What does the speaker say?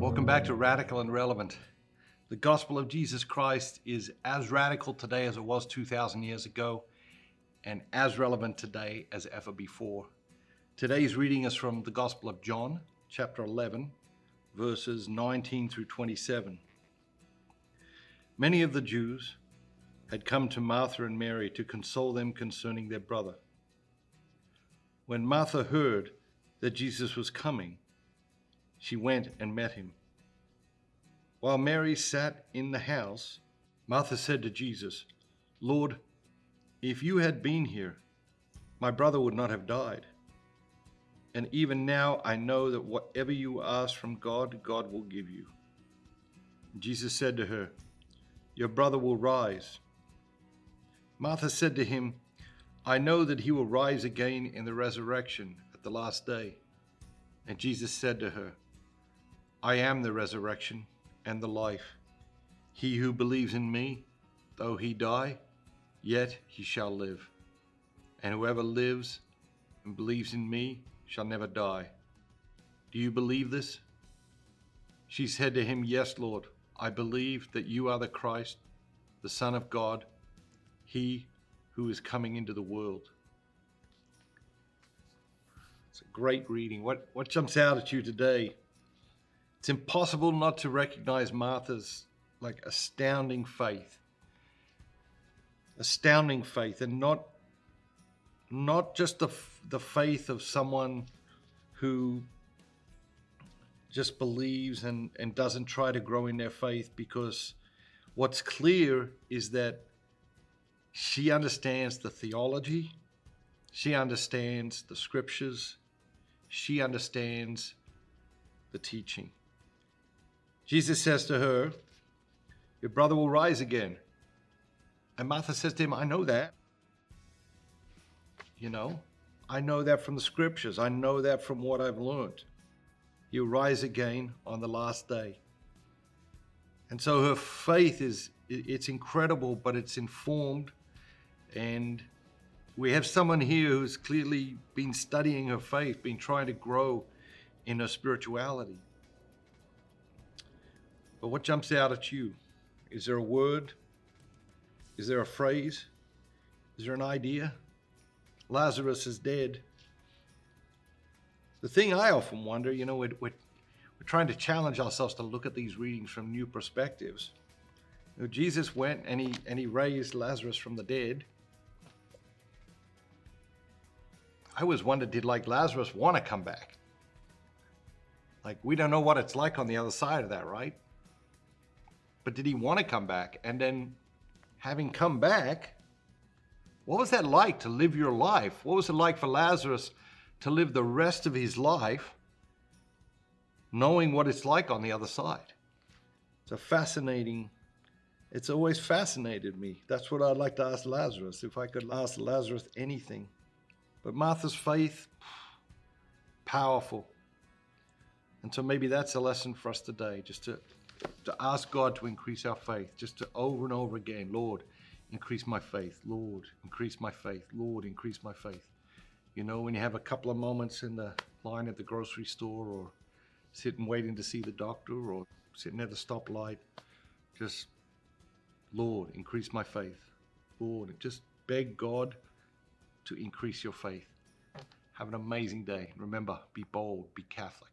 Welcome back to Radical and Relevant. The gospel of Jesus Christ is as radical today as it was 2,000 years ago, and as relevant today as ever before. Today's reading is from the Gospel of John, chapter 11, verses 19 through 27. Many of the Jews had come to Martha and Mary to console them concerning their brother. When Martha heard that Jesus was coming, she went and met him. While Mary sat in the house, Martha said to Jesus, "Lord, if you had been here, my brother would not have died. And even now I know that whatever you ask from God, God will give you." Jesus said to her, "Your brother will rise." Martha said to him, "I know that he will rise again in the resurrection at the last day." And Jesus said to her, "I am the resurrection and the life. He who believes in me, though he die, yet he shall live. And whoever lives and believes in me shall never die. Do you believe this?" She said to him, "Yes, Lord, I believe that you are the Christ, the Son of God, he who is coming into the world." It's a great reading. What jumps out at you today? It's impossible not to recognize Martha's astounding faith. Astounding faith, and not just the faith of someone who just believes and doesn't try to grow in their faith, because what's clear is that she understands the theology, she understands the scriptures, she understands the teaching. Jesus says to her, "Your brother will rise again." And Martha says to him, "I know that. I know that from the scriptures. I know that from what I've learned. He'll rise again on the last day." And so her faith it's incredible, but it's informed. And we have someone here who's clearly been studying her faith, been trying to grow in her spirituality. But what jumps out at you? Is there a word? Is there a phrase? Is there an idea? Lazarus is dead. The thing I often wonder, we're trying to challenge ourselves to look at these readings from new perspectives. Jesus went and he raised Lazarus from the dead. I always wondered, did Lazarus want to come back? We don't know what it's like on the other side of that, right? But did he want to come back? And then having come back, what was that like to live your life? What was it like for Lazarus to live the rest of his life knowing what it's like on the other side? It's always fascinated me. That's what I'd like to ask Lazarus, if I could ask Lazarus anything. But Martha's faith, powerful. And so maybe that's a lesson for us today, just to ask God to increase our faith, just to over and over again, "Lord, increase my faith. Lord, increase my faith. Lord, increase my faith." When you have a couple of moments in the line at the grocery store, or sitting waiting to see the doctor, or sitting at the stoplight, just, "Lord, increase my faith. Lord," just beg God to increase your faith. Have an amazing day. Remember, be bold, be Catholic.